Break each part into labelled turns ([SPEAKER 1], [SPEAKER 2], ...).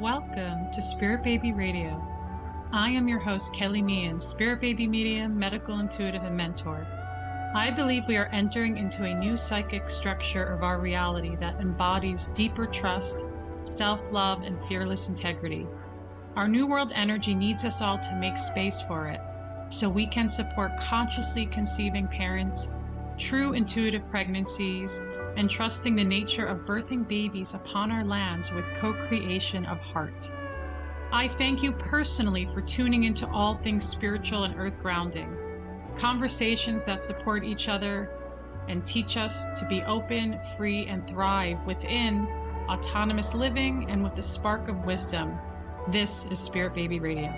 [SPEAKER 1] Welcome to Spirit Baby Radio. I am your host, Kelly Meehan, Spirit Baby Medium, Medical Intuitive, and Mentor. I believe we are entering into a new psychic structure of our reality that embodies deeper trust, self-love, and fearless integrity. Our New World energy needs us all to make space for it, so we can support consciously conceiving parents, true intuitive pregnancies, and trusting the nature of birthing babies upon our lands with co-creation of heart. I thank you personally for tuning into all things spiritual and earth grounding, conversations that support each other and teach us to be open, free, and thrive within autonomous living and with the spark of wisdom. This is Spirit Baby Radio.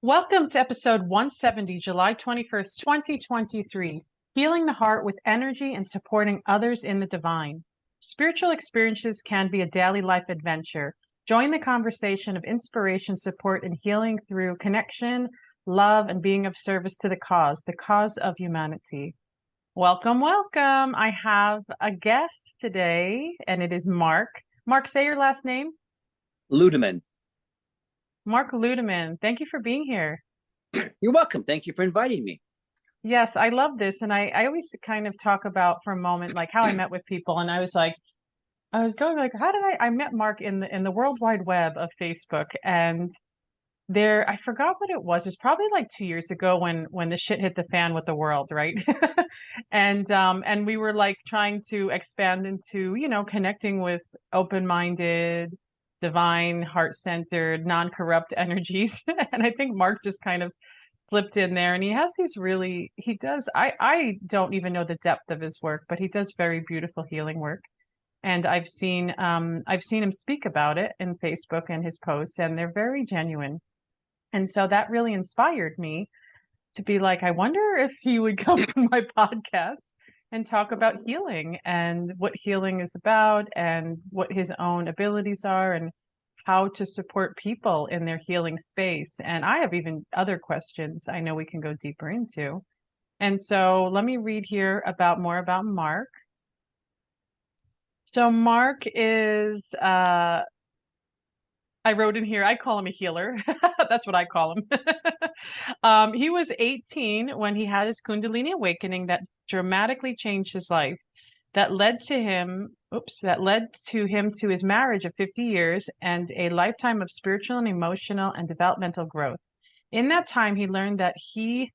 [SPEAKER 1] Welcome to episode 170, July 21st, 2023. Healing the heart with energy and supporting others in the divine. Spiritual experiences can be a daily life adventure. Join the conversation of inspiration, support, and healing through connection, love, and being of service to the cause of humanity. Welcome, welcome. I have a guest today, and it is Mark. Mark, say your last name.
[SPEAKER 2] Ludeman.
[SPEAKER 1] Mark Ludeman, thank you for being here.
[SPEAKER 2] You're welcome. Thank you for inviting me.
[SPEAKER 1] Yes, I love this. And I always kind of talk about for a moment, like how I met with people. And I was going like, how did I met Mark in the World Wide Web of Facebook. And I forgot what it was. It's probably like 2 years ago when the shit hit the fan with the world, right? And we were like trying to expand into, connecting with open-minded, divine, heart-centered, non-corrupt energies. And I think Mark just kind of flipped in there, and he has these I don't even know the depth of his work, but he does very beautiful healing work. And I've seen him speak about it in Facebook and his posts, and they're very genuine. And so that really inspired me to be like, I wonder if he would come on my podcast and talk about healing and what healing is about and what his own abilities are and how to support people in their healing space. And I have even other questions I know we can go deeper into. And so let me read here more about Mark. So Mark is, I wrote in here, I call him a healer. That's what I call him. He was 18 when he had his kundalini awakening that dramatically changed his life. That led to him to his marriage of 50 years and a lifetime of spiritual and emotional and developmental growth. In that time, he learned that he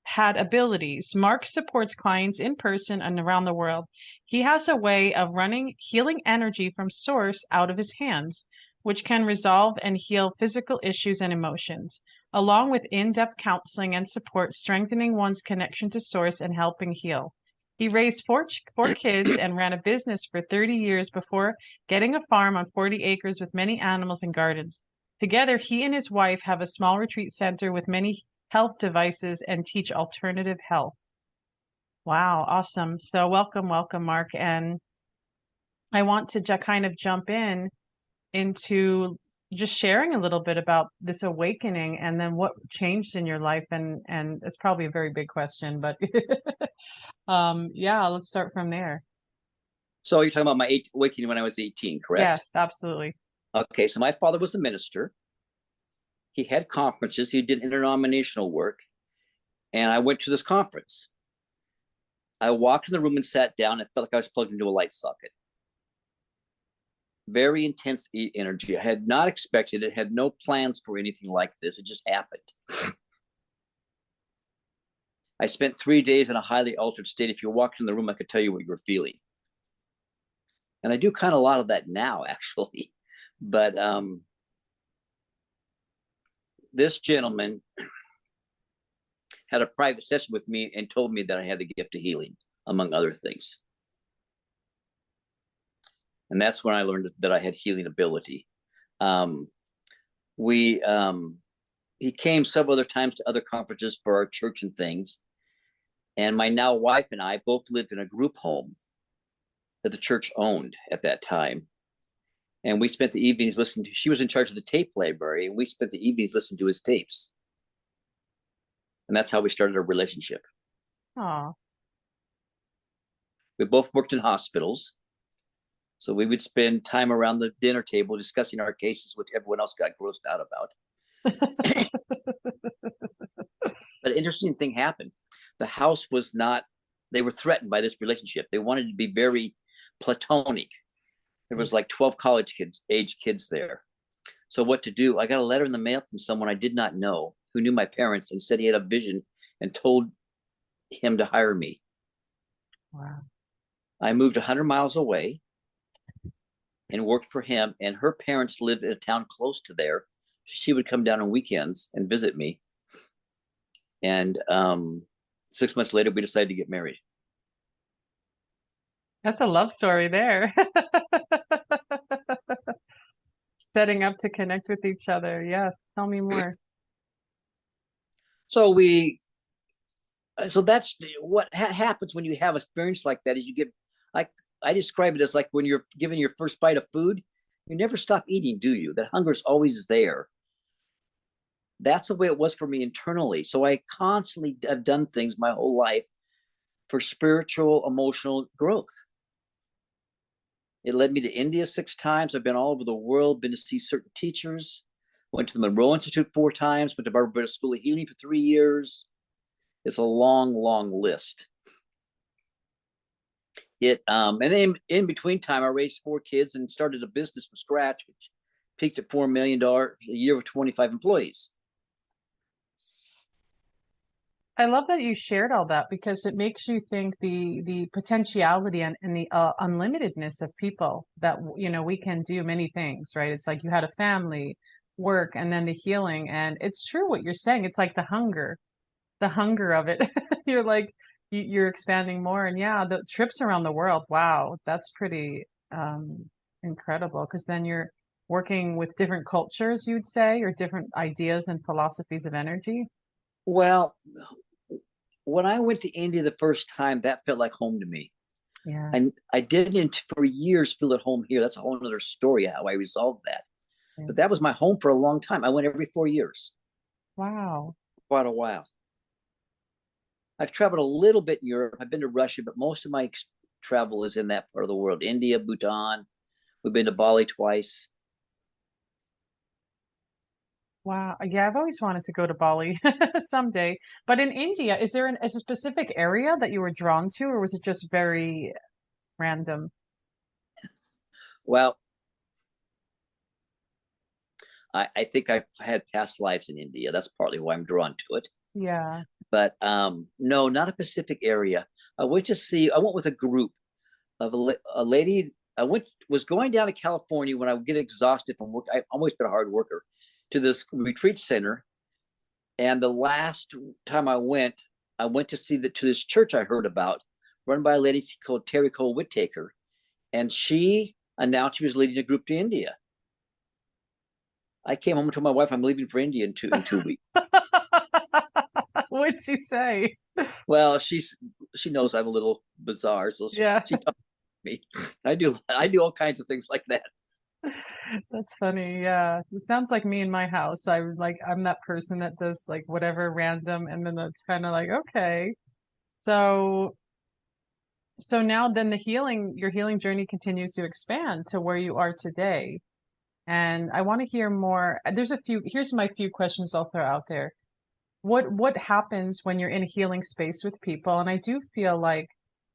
[SPEAKER 1] had abilities. Mark supports clients in person and around the world. He has a way of running healing energy from source out of his hands, which can resolve and heal physical issues and emotions, along with in-depth counseling and support, strengthening one's connection to source and helping heal. He raised four kids and ran a business for 30 years before getting a farm on 40 acres with many animals and gardens. Together, he and his wife have a small retreat center with many health devices and teach alternative health. Wow, awesome. So welcome, Mark. And I want to kind of jump into just sharing a little bit about this awakening and then what changed in your life. And it's probably a very big question, but yeah, let's start from there.
[SPEAKER 2] So you're talking about my awakening when I was 18, correct?
[SPEAKER 1] Yes, absolutely.
[SPEAKER 2] Okay, so my father was a minister. He had conferences. He did interdenominational work. And I went to this conference. I walked in the room and sat down. It felt like I was plugged into a light socket. Very intense energy. I had not expected it, had no plans for anything like this. It just happened. I spent 3 days in a highly altered state. If you walked in the room, I could tell you what you were feeling. And I do kind of a lot of that now, actually. But this gentleman had a private session with me and told me that I had the gift of healing, among other things. And that's when I learned that I had healing ability. He came several other times to other conferences for our church and things. And my now wife and I both lived in a group home that the church owned at that time. And we spent the evenings listening to, she was in charge of the tape library, and we spent the evenings listening to his tapes. And that's how we started our relationship.
[SPEAKER 1] Oh,
[SPEAKER 2] We both worked in hospitals. So we would spend time around the dinner table discussing our cases, which everyone else got grossed out about. But an interesting thing happened. The house was not, they were threatened by this relationship. They wanted to be very platonic. There was like 12 college kids, age kids there. So what to do? I got a letter in the mail from someone I did not know who knew my parents and said he had a vision and told him to hire me.
[SPEAKER 1] Wow.
[SPEAKER 2] I moved 100 miles away and worked for him. And her parents lived in a town close to there. She would come down on weekends and visit me. And 6 months later, we decided to get married.
[SPEAKER 1] That's a love story there. Setting up to connect with each other. Yes. Tell me more.
[SPEAKER 2] So so that's what happens when you have an experience like that. Is you get, like, I describe it as like when you're given your first bite of food, you never stop eating, do you? That hunger is always there. That's the way it was for me internally. So I constantly have done things my whole life for spiritual, emotional growth. It led me to India 6 times. I've been all over the world, been to see certain teachers, went to the Monroe Institute 4 times, went to Barbara Buddha School of Healing for 3 years. It's a long, long list. And then in between time, I raised 4 kids and started a business from scratch, which peaked at $4 million a year with 25 employees.
[SPEAKER 1] I love that you shared all that because it makes you think the potentiality and the unlimitedness of people that we can do many things, right? It's like you had a family, work, and then the healing, and it's true what you're saying. It's like the hunger of it. You're like you're expanding more, and yeah, the trips around the world. Wow, that's pretty incredible because then you're working with different cultures, you'd say, or different ideas and philosophies of energy.
[SPEAKER 2] Well, when I went to India the first time, that felt like home to me.
[SPEAKER 1] Yeah.
[SPEAKER 2] And I didn't for years feel at home here. That's a whole other story how I resolved that.
[SPEAKER 1] Yeah.
[SPEAKER 2] But that was my home for a long time. I went every 4 years,
[SPEAKER 1] Wow.
[SPEAKER 2] quite a while. I've traveled a little bit in Europe. I've been to Russia, but most of my travel is in that part of the world. India, Bhutan. We've been to Bali twice.
[SPEAKER 1] Wow. Yeah, I've always wanted to go to Bali someday. But in India, is a specific area that you were drawn to, or was it just very random?
[SPEAKER 2] Well, I think I've had past lives in India. That's partly why I'm drawn to it.
[SPEAKER 1] Yeah.
[SPEAKER 2] But no, not a Pacific area. I went with a group of a lady. Was going down to California when I would get exhausted from work. I've always been a hard worker, to this retreat center. And the last time I went to see to this church I heard about, run by a lady called Terry Cole Whittaker. And she announced she was leading a group to India. I came home and told my wife I'm leaving for India in 2 weeks.
[SPEAKER 1] What'd she say?
[SPEAKER 2] Well, she knows I'm a little bizarre, so
[SPEAKER 1] Yeah,
[SPEAKER 2] she taught me. I do all kinds of things like that.
[SPEAKER 1] that's funny. Yeah. It sounds like me in my house. I'm that person that does like whatever random and then it's kind of like, okay. So so now then your healing journey continues to expand to where you are today. And I want to hear more. Here's my few questions I'll throw out there. What happens when you're in a healing space with people? And I do feel like,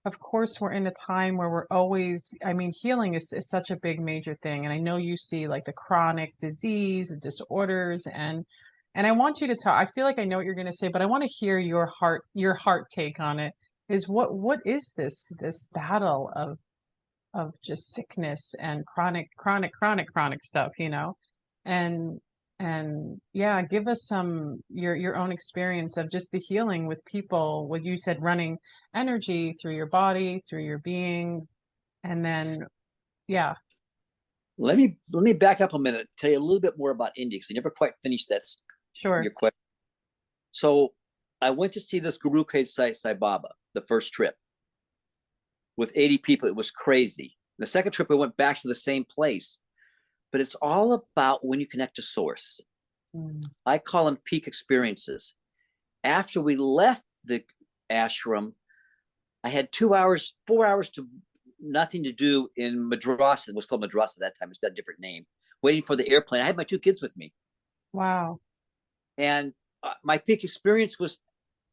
[SPEAKER 1] of course, we're in a time where we're always, I mean, healing is such a big major thing. And I know you see like the chronic disease and disorders and I want you to talk. I feel like I know what you're going to say, but I want to hear your heart take on it. Is what is this battle of just sickness and chronic stuff, And and yeah, give us some your own experience of just the healing with people, what you said, running energy through your body, through your being, and then yeah,
[SPEAKER 2] Let me back up a minute, tell you a little bit more about India because I never quite finished
[SPEAKER 1] sure.
[SPEAKER 2] your question. So I went to see this Guru Sai Baba the first trip with 80 people. It was crazy. The second trip, we went back to the same place, but it's all about when you connect to source.
[SPEAKER 1] Mm,
[SPEAKER 2] I call them peak experiences. After we left the ashram, I had 2 hours, 4 hours to nothing to do in Madras. It was called Madras at that time. It's got a different name. Waiting for the airplane. I had my 2 kids with me.
[SPEAKER 1] Wow.
[SPEAKER 2] And my peak experience was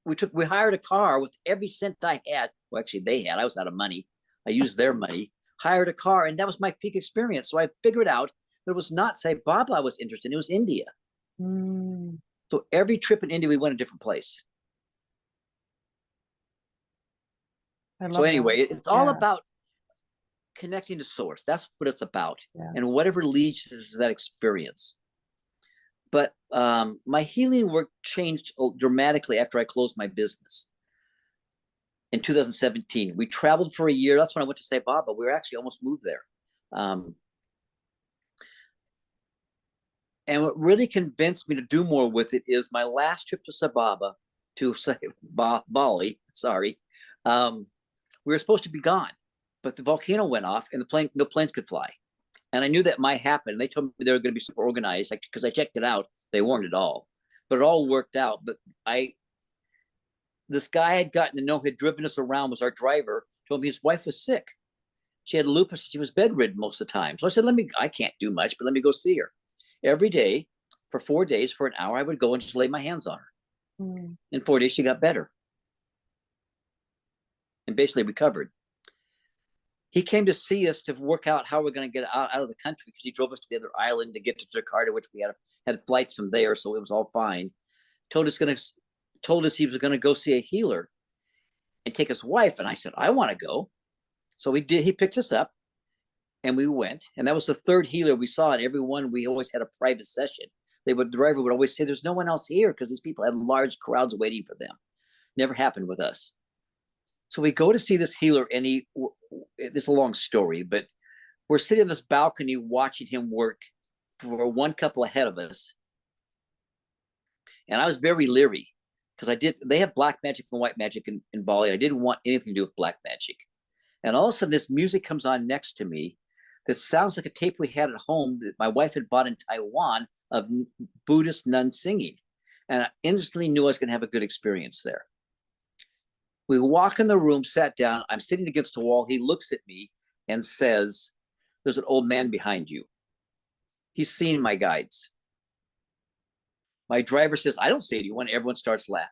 [SPEAKER 2] we hired a car with every cent I had. Well, actually, they had. I was out of money. I used their money, hired a car, and that was my peak experience. So I figured out that it was not Sai Baba I was interested in, it was India.
[SPEAKER 1] Mm,
[SPEAKER 2] So every trip in India, we went a different place.
[SPEAKER 1] I
[SPEAKER 2] So
[SPEAKER 1] love that.
[SPEAKER 2] anyway, it's all
[SPEAKER 1] Yeah.
[SPEAKER 2] about connecting to source. That's what it's about.
[SPEAKER 1] Yeah.
[SPEAKER 2] And whatever leads to that experience. But my healing work changed dramatically after I closed my business in 2017. We traveled for a year. That's when I went to Sai Baba. We were actually almost moved there. And what really convinced me to do more with it is my last trip to Sababa, to Bali. Sorry, we were supposed to be gone, but the volcano went off, and no planes could fly. And I knew that might happen. They told me they were going to be super organized, like, because I checked it out. They weren't at all, but it all worked out. But this guy I had gotten to know, had driven us around, was our driver. Told me his wife was sick. She had lupus. She was bedridden most of the time. So I said, I can't do much, but let me go see her. Every day for 4 days, for an hour, I would go and just lay my hands on her.
[SPEAKER 1] Mm.
[SPEAKER 2] In 4 days, she got better and basically recovered. He came to see us to work out how we're going to get out of the country, because he drove us to the other island to get to Jakarta, which we had flights from there, so it was all fine. Told us he was going to go see a healer and take his wife, and I said, I want to go. So we did. He picked us up, and we went, and that was the third healer we saw. And every one, we always had a private session. The driver would always say, there's no one else here, because these people had large crowds waiting for them. Never happened with us. So we go to see this healer, and this is a long story, but we're sitting on this balcony watching him work for one couple ahead of us. And I was very leery, because they have black magic and white magic in Bali. I didn't want anything to do with black magic. And all of a sudden, this music comes on next to me that sounds like a tape we had at home that my wife had bought in Taiwan of Buddhist nuns singing. And I instantly knew I was going to have a good experience there. We walk in the room, sat down. I'm sitting against the wall. He looks at me and says, there's an old man behind you. He's seen my guides. My driver says, I don't see anyone. Everyone starts laughing.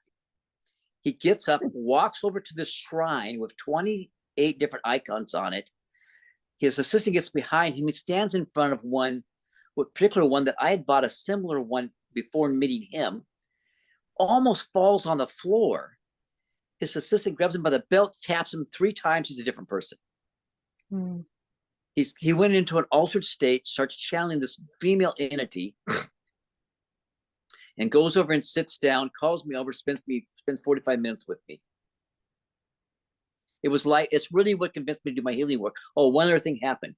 [SPEAKER 2] He gets up, walks over to this shrine with 28 different icons on it. His assistant gets behind him. He stands in front of one, a particular one that I had bought a similar one before meeting him, almost falls on the floor. His assistant grabs him by the belt, taps him 3 times. He's a different person.
[SPEAKER 1] Mm.
[SPEAKER 2] He went into an altered state, starts channeling this female entity, and goes over and sits down, calls me over, spends 45 minutes with me. It's really what convinced me to do my healing work. Oh, one other thing happened.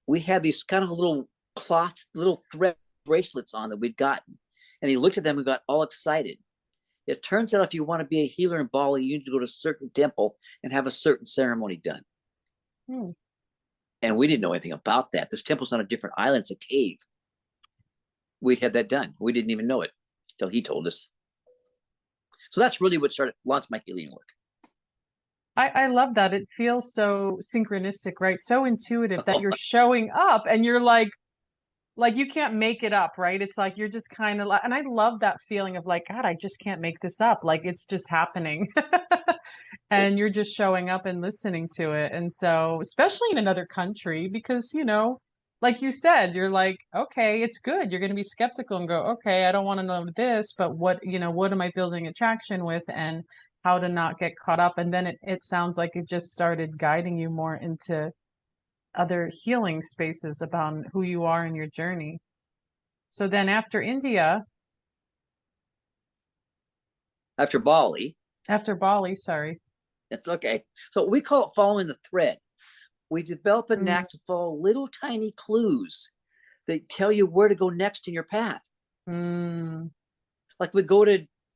[SPEAKER 2] We had these kind of little thread bracelets on that we'd gotten. And he looked at them and got all excited. It turns out if you want to be a healer in Bali, you need to go to a certain temple and have a certain ceremony done.
[SPEAKER 1] Mm.
[SPEAKER 2] And we didn't know anything about that. This temple's on a different island. It's a cave. We'd had that done. We didn't even know it until he told us. So that's really what launched my healing work.
[SPEAKER 1] I love that. It feels so synchronistic, right? So intuitive that you're showing up and you're like you can't make it up, right? It's like you're just kind of like, and I love that feeling of like, God, I just can't make this up. Like it's just happening. And you're just showing up and listening to it. And so, especially in another country, because, like you said, you're like, okay, it's good. You're going to be skeptical and go, okay, I don't want to know this, but what am I building attraction with, and how to not get caught up. And then it sounds like it just started guiding you more into other healing spaces about who you are in your journey. So then
[SPEAKER 2] After Bali,
[SPEAKER 1] after Bali, sorry.
[SPEAKER 2] it's okay. So we call it following the thread. We develop a
[SPEAKER 1] Mm,
[SPEAKER 2] knack to follow little tiny clues that tell you where to go next in your path.
[SPEAKER 1] mm,
[SPEAKER 2] Like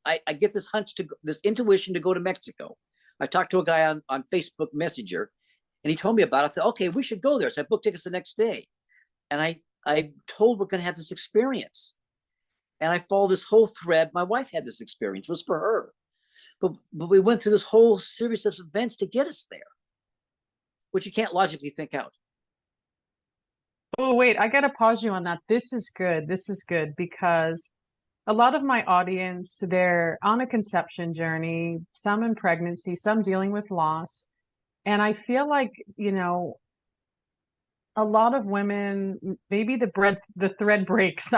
[SPEAKER 2] I get this intuition to go to Mexico. I talked to a guy on Facebook Messenger, and he told me about it. I thought, okay, we should go there. So I booked tickets the next day. And I told we're going to have this experience. And I follow this whole thread. My wife had this experience. It was for her. but we went through this whole series of events to get us there, which you can't logically think out.
[SPEAKER 1] Oh, wait, I gotta pause you on that. This is good. This is good because a lot of my audience, they're on a conception journey, some in pregnancy, some dealing with loss. And I feel like, a lot of women, maybe the thread breaks,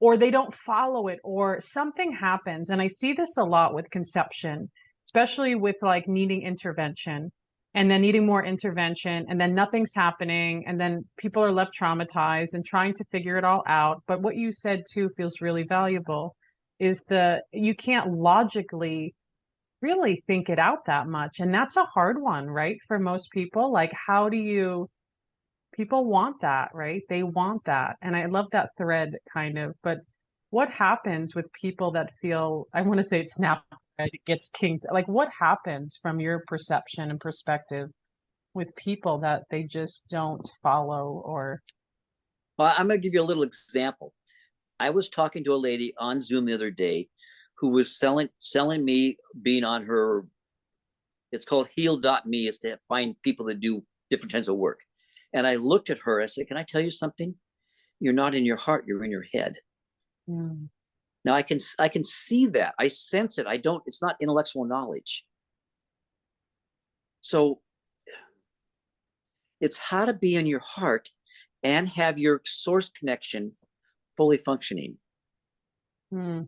[SPEAKER 1] or they don't follow it, or something happens. And I see this a lot with conception, especially with like needing intervention and then needing more intervention, and then nothing's happening, and then people are left traumatized and trying to figure it all out. But what you said too feels really valuable, is you can't logically really think it out that much. And that's a hard one, right? For most people. Like, how do you people want that, right? They want that. And I love that thread kind of. But what happens with people that feel, I want to say it's snap, right? It gets kinked. Like, what happens from your perception and perspective with people that they just don't follow or,
[SPEAKER 2] Well, I'm going to give you a little example. I was talking to a lady on Zoom the other day who was selling me being on her. It's called heal.me, is to find people that do different kinds of work. And I looked at her. I said, "Can I tell you something? You're not in your heart. You're in your head."
[SPEAKER 1] mm,
[SPEAKER 2] Now I can see that. I sense it. I don't. It's not intellectual knowledge. So it's how to be in your heart and have your source connection fully functioning.
[SPEAKER 1] mm,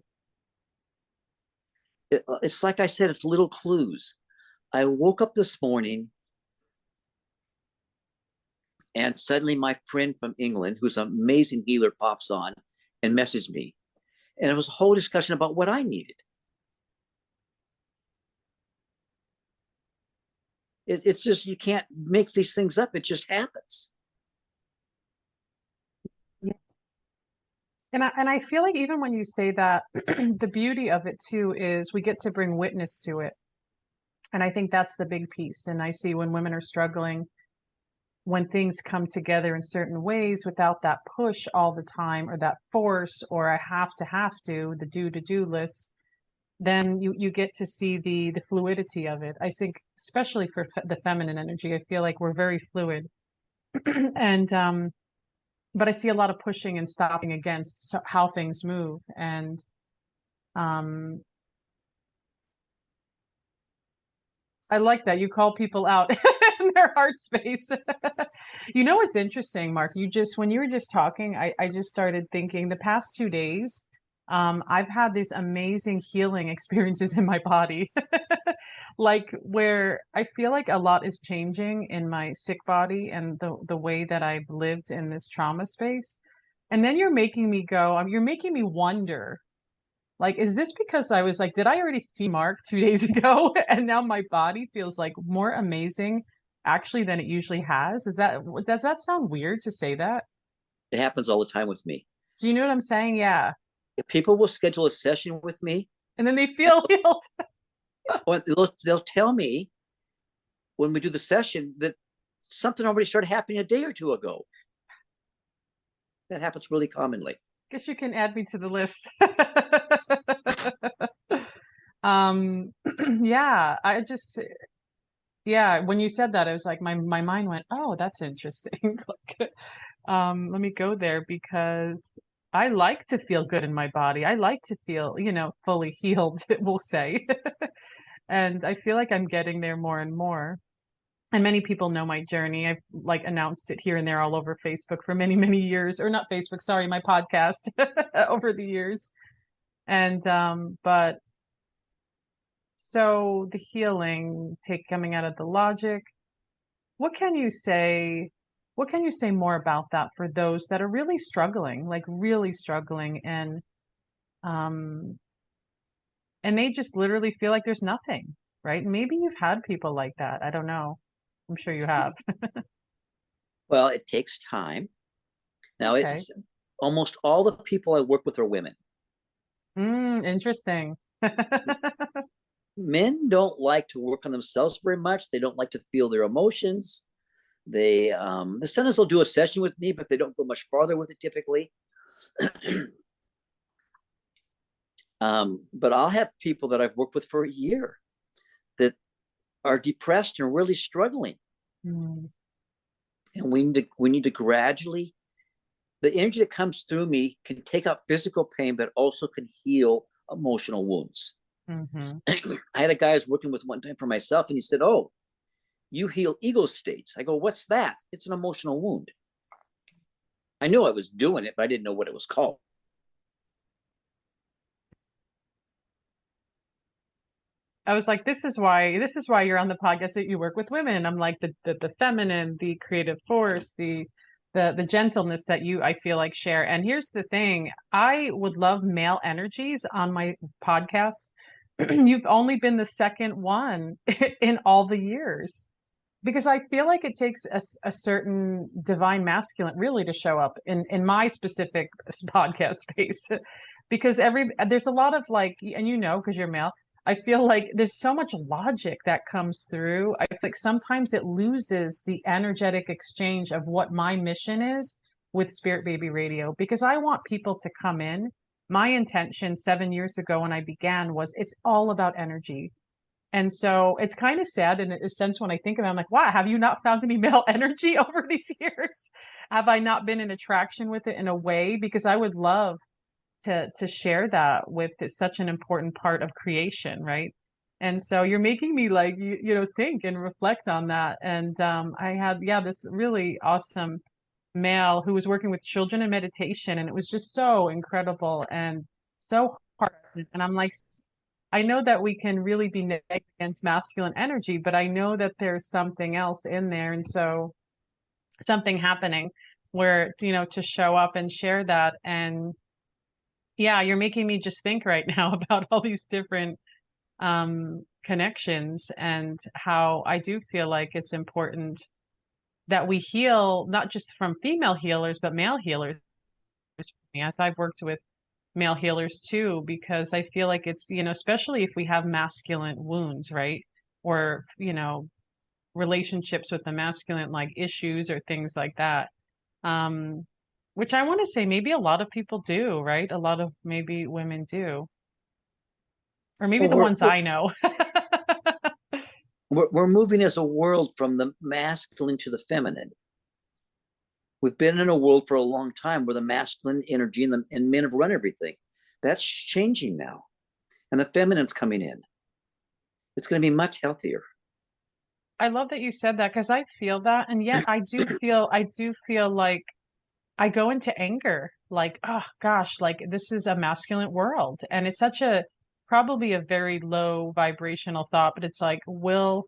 [SPEAKER 2] It's like I said, it's little clues. I woke up this morning and suddenly my friend from England, who's an amazing healer, pops on and messaged me. And it was a whole discussion about what I needed. It's just, you can't make these things up. It just happens.
[SPEAKER 1] yeah. And I feel like even when you say that, the beauty of it too is we get to bring witness to it. And I think that's the big piece. And I see when women are struggling, when things come together in certain ways without that push all the time, or that force, or I have to, the do to do list, then you get to see the fluidity of it. I think especially for the feminine energy, I feel like we're very fluid. And but I see a lot of pushing and stopping against how things move. And um I like that you call people out in their heart space. You know what's interesting, Mark? When you were just talking, I just started thinking the past 2 days, I've had these amazing healing experiences in my body. Like where I feel like a lot is changing in my sick body and the way that I've lived in this trauma space. And then you're making me wonder, like, is this because I was like, did I already see Mark 2 days ago? And now my body feels like more amazing actually than it usually has? Does that sound weird to say that?
[SPEAKER 2] It happens all the time with me.
[SPEAKER 1] Do you know what I'm saying? Yeah.
[SPEAKER 2] If people will schedule a session with me,
[SPEAKER 1] And then they feel healed.
[SPEAKER 2] they'll tell me when we do the session that something already started happening a day or two ago. That happens really commonly.
[SPEAKER 1] Guess you can add me to the list. Um, yeah, yeah, when you said that, I was like, my mind went, oh, that's interesting. Like, let me go there because I like to feel good in my body. I like to feel, fully healed, we'll say. And I feel like I'm getting there more and more. And many people know my journey. I've like announced it here and there all over Facebook for many, many years, or not Facebook, sorry, my podcast over the years. And but so the healing take coming out of the logic. What can you say? What can you say more about that for those that are really struggling, like really struggling, um and they just literally feel like there's nothing, right? Maybe you've had people like that. I don't know. I'm sure you have.
[SPEAKER 2] Well, it takes time. Now,
[SPEAKER 1] Okay.
[SPEAKER 2] it's almost all the people I work with are women.
[SPEAKER 1] Interesting.
[SPEAKER 2] Men don't like to work on themselves very much. They don't like to feel their emotions. They sometimes they'll do a session with me, but they don't go much farther with it typically. But I'll have people that I've worked with for a year that are depressed and really struggling.
[SPEAKER 1] Mm.
[SPEAKER 2] And we need to gradually, the energy that comes through me can take out physical pain, but also can heal emotional wounds.
[SPEAKER 1] Mm-hmm.
[SPEAKER 2] I had a guy I was working with one time for myself, and he said, "Oh, you heal ego states." I go, "What's that?" "It's an emotional wound." I knew I was doing it, but I didn't know what it was called.
[SPEAKER 1] I was like, this is why you're on the podcast that you work with women. I'm like the feminine, the creative force, the gentleness that you I feel like share. And here's the thing, I would love male energies on my podcast. You've only been the second one in all the years. Because I feel like it takes a certain divine masculine really to show up in my specific podcast space. Because there's a lot of like, and you know, because you're male, I feel like there's so much logic that comes through. I feel like sometimes it loses the energetic exchange of what my mission is with Spirit Baby Radio, because I want people to come in. My intention 7 years ago when I began was it's all about energy. And so it's kind of sad in a sense when I think about it, I'm like, wow, have you not found any male energy over these years? Have I not been in attraction with it in a way? Because I would love to share that with such an important part of creation, right? And so you're making me like you know think and reflect on that. And I had this really awesome male who was working with children in meditation, and it was just so incredible and so hard. And I'm like, I know that we can really be negative against masculine energy, but I know that there's something else in there. And so something happening where, you know, to show up and share that. And yeah, you're making me just think right now about all these different connections and how I do feel like it's important that we heal not just from female healers, but male healers. As I've worked with male healers too, because I feel like it's, you know, especially if we have masculine wounds, right? Or, you know, relationships with the masculine, like issues or things like that. Um, which I want to say maybe a lot of people do, right? A lot of maybe women do, or maybe
[SPEAKER 2] Well,
[SPEAKER 1] the
[SPEAKER 2] we're,
[SPEAKER 1] ones
[SPEAKER 2] we're
[SPEAKER 1] I know.
[SPEAKER 2] we're moving as a world from the masculine to the feminine. We've been in a world for a long time where the masculine energy and men have run everything. That's changing now, and the feminine's coming in. It's going to be much healthier.
[SPEAKER 1] I love that you said that because I feel that, and yet I do feel like I go into anger, like, oh gosh, like this is a masculine world. And it's such a probably a very low vibrational thought, but it's like, will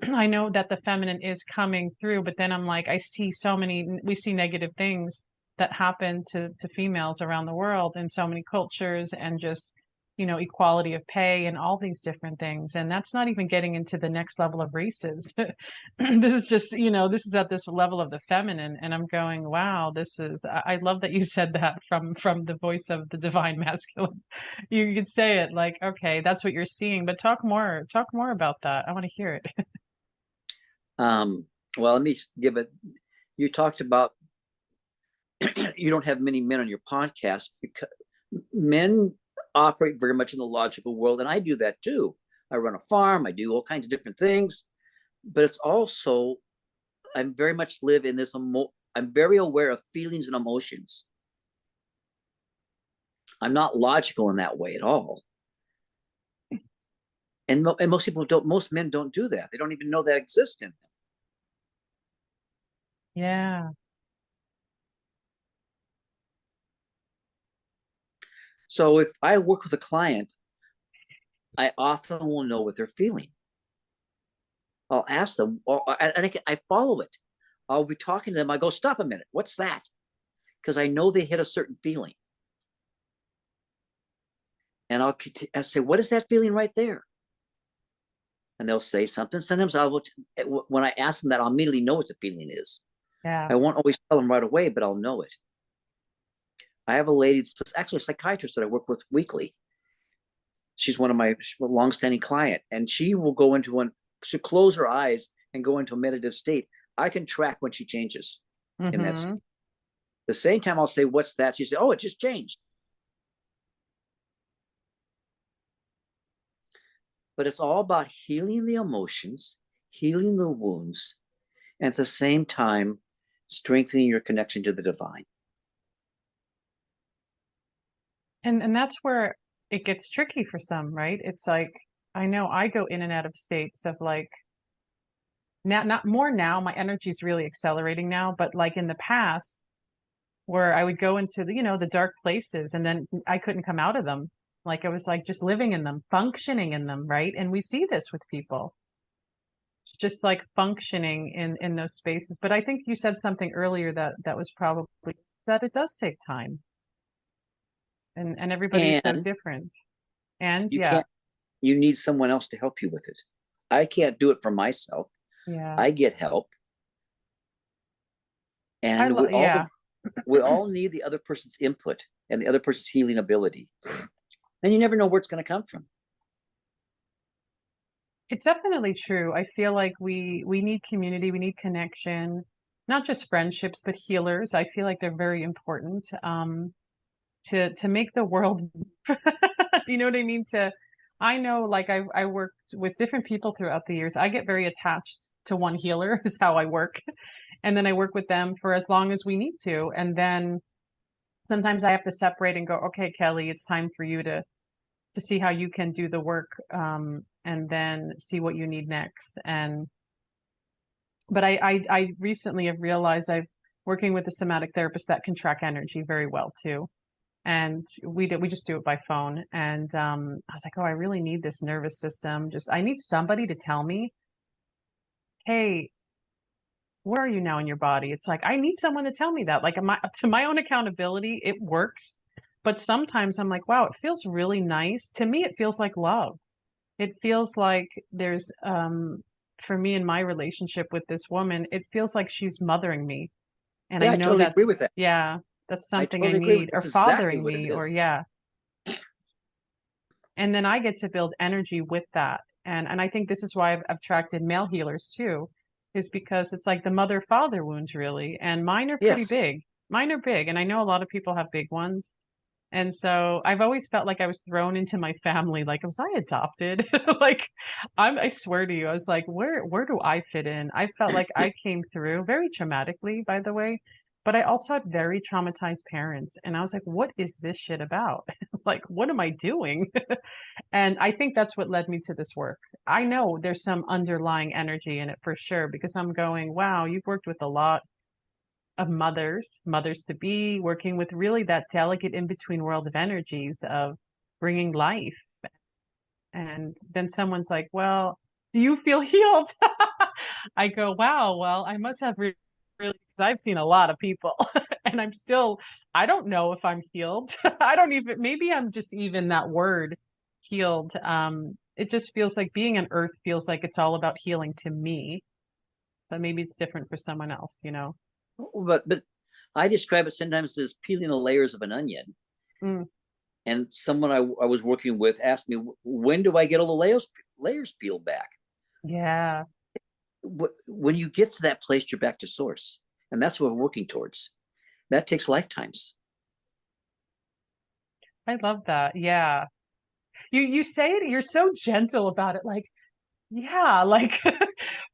[SPEAKER 1] I know that the feminine is coming through, but then I'm like, I see so many, we see negative things that happen to females around the world in so many cultures and just, you know, equality of pay and all these different things. And that's not even getting into the next level of races. This is just, you know, this is at this level of the feminine. And I'm going, wow, this is, I love that you said that from the voice of the divine masculine. You could say it like, okay, that's what you're seeing, but talk more about that. I want to hear it.
[SPEAKER 2] Um, well, let me give it. You talked about you don't have many men on your podcast because men operate very much in the logical world, and I do that too. I run a farm, I do all kinds of different things, but it's also I'm very much live in this. I'm very aware of feelings and emotions. I'm not logical in that way at all. And most people don't. Most men don't do that. They don't even know that exists in them.
[SPEAKER 1] Yeah.
[SPEAKER 2] So if I work with a client, I often will know what they're feeling. I'll ask them, and I follow it. I'll be talking to them. I go, stop a minute. What's that? Because I know they hit a certain feeling. And I'll say, what is that feeling right there? And they'll say something. Sometimes when I ask them that, I'll immediately know what the feeling is.
[SPEAKER 1] Yeah.
[SPEAKER 2] I won't always tell them right away, but I'll know it. I have a lady, that's actually a psychiatrist that I work with weekly. She's one of my longstanding client, and she will go into she'll close her eyes and go into a meditative state. I can track when she changes in that
[SPEAKER 1] Mm-hmm.
[SPEAKER 2] state. The same time I'll say, what's that? She say, oh, it just changed. but it's all about healing the emotions, healing the wounds, and at the same time, strengthening your connection to the divine.
[SPEAKER 1] And that's where it gets tricky for some, right? It's like I know I go in and out of states of like now, not more now, my energy is really accelerating now, but like in the past where I would go into the, the dark places and then I couldn't come out of them. Like I was like just living in them, functioning in them, right? And we see this with people, just like functioning in those spaces. But I think you said something earlier that was probably that it does take time and everybody is so
[SPEAKER 2] And
[SPEAKER 1] different. And
[SPEAKER 2] you
[SPEAKER 1] yeah,
[SPEAKER 2] can't, you need someone else to help you with it. I can't do it for myself.
[SPEAKER 1] yeah.
[SPEAKER 2] I get help.
[SPEAKER 1] I
[SPEAKER 2] And
[SPEAKER 1] love yeah.
[SPEAKER 2] we all need the other person's input and the other person's healing ability. And you never know where it's going to come from.
[SPEAKER 1] It's definitely true. I feel like we need community, we need connection, not just friendships, but healers. I feel like they're very important to make the world. Do you know what I mean? I know like I worked with different people throughout the years. I get very attached to one healer is how I work. And then I work with them for as long as we need to. And then sometimes I have to separate and go, okay, Kelly, it's time for you to see how you can do the work and then see what you need next. And but I recently have realized I've working with a somatic therapist that can track energy very well too. And we just do it by phone. And I was like, oh, I really need this nervous system. Just I need somebody to tell me, hey, where are you now in your body? It's like I need someone to tell me that. Like to my own accountability, it works. But sometimes I'm like, wow, it feels really nice. To me, it feels like love. It feels like there's for me in my relationship with this woman, it feels like she's mothering me. And I
[SPEAKER 2] Yeah, I
[SPEAKER 1] know
[SPEAKER 2] totally agree
[SPEAKER 1] that's
[SPEAKER 2] with that.
[SPEAKER 1] yeah, that's
[SPEAKER 2] I
[SPEAKER 1] something I
[SPEAKER 2] totally agree with
[SPEAKER 1] need
[SPEAKER 2] it.
[SPEAKER 1] or
[SPEAKER 2] That's exactly
[SPEAKER 1] fathering
[SPEAKER 2] what it
[SPEAKER 1] me or
[SPEAKER 2] is.
[SPEAKER 1] yeah. And then I get to build energy with that. And I think this is why I've attracted male healers too, is because it's like the mother father wounds really. And mine are pretty
[SPEAKER 2] Yes.
[SPEAKER 1] big. Mine are big. And I know a lot of people have big ones. And so I've always felt like I was thrown into my family. Like, was I adopted? Like, I swear to you, I was like, where do I fit in? I felt like I came through very traumatically, by the way, but I also had very traumatized parents. And I was like, what is this shit about? Like, what am I doing? And I think that's what led me to this work. I know there's some underlying energy in it for sure, because I'm going, wow, you've worked with a lot of mothers to be, working with really that delicate in between world of energies of bringing life. And then someone's like, well, do you feel healed? I go, wow, well, I must have really, because I've seen a lot of people and I'm still, I don't know if I'm healed. I don't even, maybe I'm just even that word healed. It just feels like being on earth feels like it's all about healing to me, but maybe it's different for someone else, you know?
[SPEAKER 2] But I describe it sometimes as peeling the layers of an onion.
[SPEAKER 1] Mm,
[SPEAKER 2] And someone I was working with asked me, when do I get all the layers peeled back?
[SPEAKER 1] yeah.
[SPEAKER 2] When you get to that place, you're back to source. And that's what we're working towards. That takes lifetimes.
[SPEAKER 1] I love that. Yeah. You say it, you're so gentle about it, like, yeah, like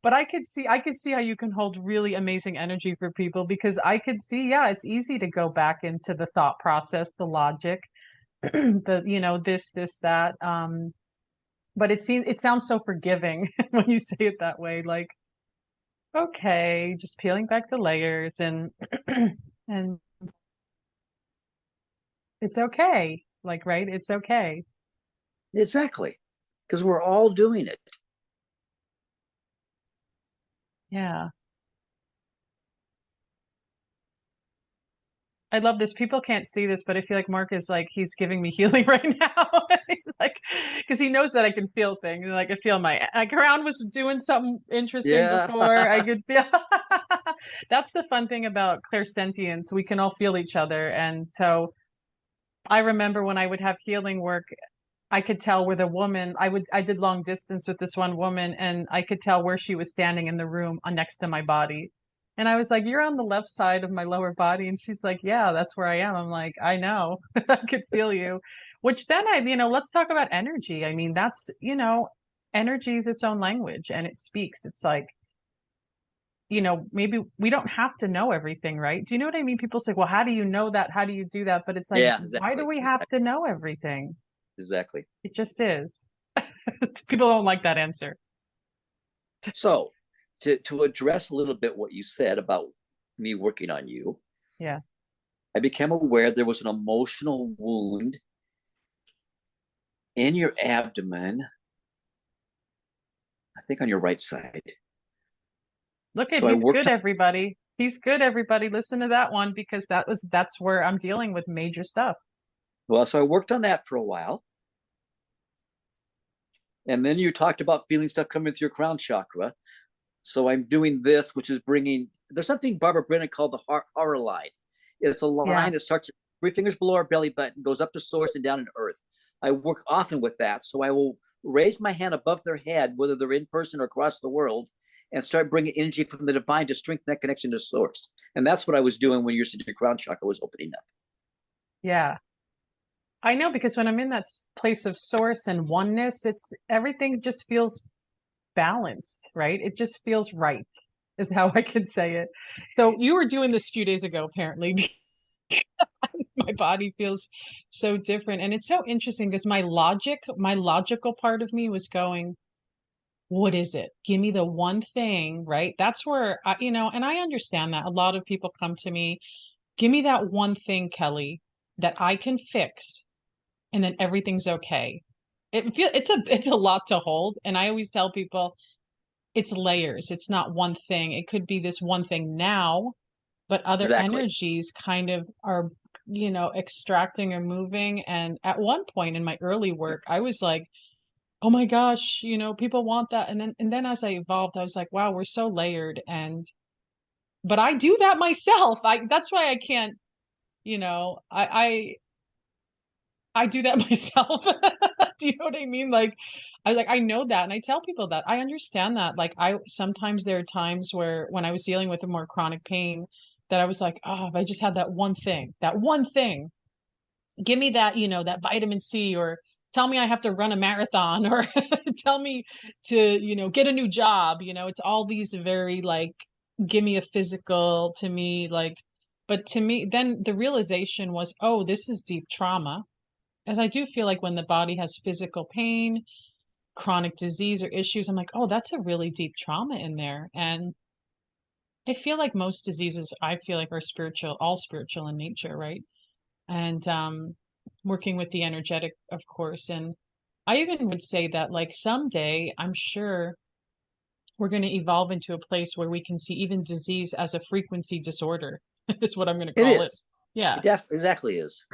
[SPEAKER 1] but I could see how you can hold really amazing energy for people because I could see, yeah, it's easy to go back into the thought process, the logic, the, this, that. But it sounds so forgiving when you say it that way, like, okay, just peeling back the layers and and it's okay. Like, right? It's okay.
[SPEAKER 2] Exactly. Because we're all doing it.
[SPEAKER 1] Yeah. I love this. People can't see this, but I feel like Mark is like he's giving me healing right now. Like because he knows that I can feel things. Like I feel my ground was doing something interesting
[SPEAKER 2] Yeah.
[SPEAKER 1] before. I could feel that's the fun thing about clairsentience. We can all feel each other. And so I remember when I would have healing work, I could tell where the woman I did long distance with this one woman and I could tell where she was standing in the room next to my body. And I was like, "You're on the left side of my lower body." And she's like, "Yeah, that's where I am." I'm like, "I know. I could feel you." Which then let's talk about energy. I mean, that's, energy is its own language and it speaks. It's like, maybe we don't have to know everything, right? Do you know what I mean? People say, well, how do you know that? How do you do that? But it's like,
[SPEAKER 2] Yeah,
[SPEAKER 1] why do
[SPEAKER 2] exactly.
[SPEAKER 1] we have to know everything?
[SPEAKER 2] Exactly.
[SPEAKER 1] It just is. People don't like that answer.
[SPEAKER 2] So to address a little bit what you said about me working on you,
[SPEAKER 1] Yeah.
[SPEAKER 2] I became aware there was an emotional wound in your abdomen, I think on your right side.
[SPEAKER 1] Look at,
[SPEAKER 2] So I
[SPEAKER 1] he's
[SPEAKER 2] worked
[SPEAKER 1] good,
[SPEAKER 2] on,
[SPEAKER 1] everybody. He's good, everybody. Listen to that one because that's where I'm dealing with major stuff.
[SPEAKER 2] well, so I worked on that for a while. And then you talked about feeling stuff coming through your crown chakra. So I'm doing this, which is bringing, there's something Barbara Brennan called the horror line. It's a
[SPEAKER 1] Yeah.
[SPEAKER 2] line that starts 3 fingers below our belly button, goes up to source and down in earth. I work often with that. So I will raise my hand above their head, whether they're in person or across the world, and start bringing energy from the divine to strengthen that connection to source. And that's what I was doing when your crown chakra was opening up.
[SPEAKER 1] Yeah. I know because when I'm in that place of source and oneness, it's everything just feels balanced, right? It just feels right, is how I can say it. So you were doing this a few days ago, apparently. My body feels so different. And it's so interesting because my logical part of me was going, what is it? Give me the one thing, right? That's where and I understand that a lot of people come to me, give me that one thing, Kelly, that I can fix, and then everything's okay. It's a lot to hold, and I always tell people it's layers. It's not one thing. It could be this one thing now, but other
[SPEAKER 2] Exactly.
[SPEAKER 1] energies kind of are, extracting or moving. And at one point in my early work, I was like, oh my gosh, people want that. And then as I evolved, I was like, wow, we're so layered. And but I do that myself. That's why I can't, I do that myself. Do you know what I mean? I know that and I tell people that. I understand that. Like I sometimes there are times where when I was dealing with a more chronic pain that I was like, oh, if I just had that one thing, give me that, that vitamin C, or tell me I have to run a marathon, or tell me to, get a new job. It's all these very like, give me a physical to me, like, but to me, then the realization was, oh, this is deep trauma. As I do feel like when the body has physical pain, chronic disease or issues, I'm like, oh, that's a really deep trauma in there. And I feel like most diseases, I feel like are spiritual, all spiritual in nature, right? And working with the energetic, of course. And I even would say that like someday, I'm sure we're going to evolve into a place where we can see even disease as a frequency disorder, is what I'm going to
[SPEAKER 2] It
[SPEAKER 1] call it.
[SPEAKER 2] is.
[SPEAKER 1] Yeah.
[SPEAKER 2] It exactly is.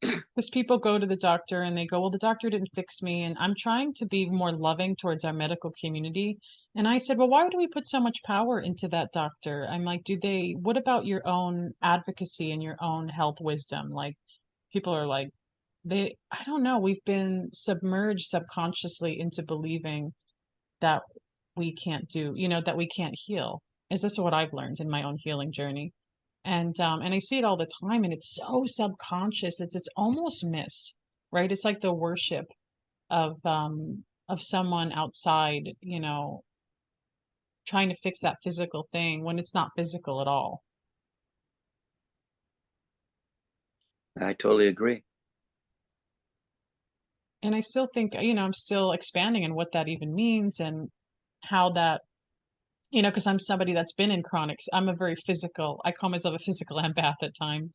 [SPEAKER 1] Because people go to the doctor and they go, well, the doctor didn't fix me. And I'm trying to be more loving towards our medical community. And I said, well, why do we put so much power into that doctor? I'm like, what about your own advocacy and your own health wisdom? Like, people are like, I don't know, we've been submerged subconsciously into believing that we can't that we can't heal. Is this what I've learned in my own healing journey? And I see it all the time, and it's so subconscious. It's almost right? It's like the worship of someone outside, trying to fix that physical thing when it's not physical at all.
[SPEAKER 2] I totally agree.
[SPEAKER 1] And I still think, I'm still expanding in what that even means and how that, because I'm somebody that's been in chronics. I call myself a physical empath at times.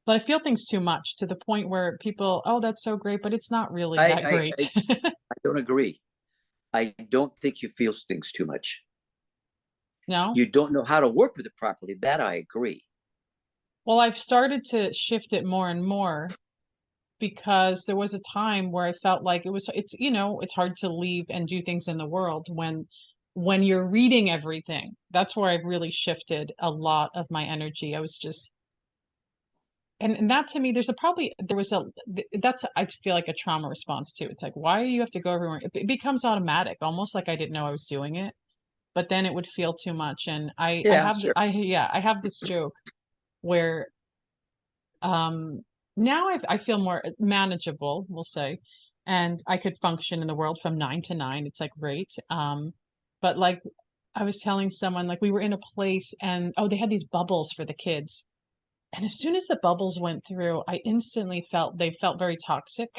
[SPEAKER 1] But I feel things too much to the point where people, oh, that's so great, but it's not really
[SPEAKER 2] I,
[SPEAKER 1] that
[SPEAKER 2] I,
[SPEAKER 1] great.
[SPEAKER 2] I, I don't agree. I don't think you feel things too much.
[SPEAKER 1] No?
[SPEAKER 2] You don't know how to work with it properly. That I agree.
[SPEAKER 1] Well, I've started to shift it more and more because there was a time where I felt like it's hard to leave and do things in the world when you're reading everything. That's where I've really shifted a lot of my energy. I was just and that to me, there was that's I feel like a trauma response too. It's like, why do you have to go everywhere? It becomes automatic, almost like I didn't know I was doing it, but then it would feel too much. And
[SPEAKER 2] Yeah, sure.
[SPEAKER 1] I have this joke where um now I feel more manageable, we'll say. and I could function in the world from 9 to 9. It's like great. But like I was telling someone, like we were in a place and oh, they had these bubbles for the kids. And as soon as the bubbles went through, I instantly felt they felt very toxic.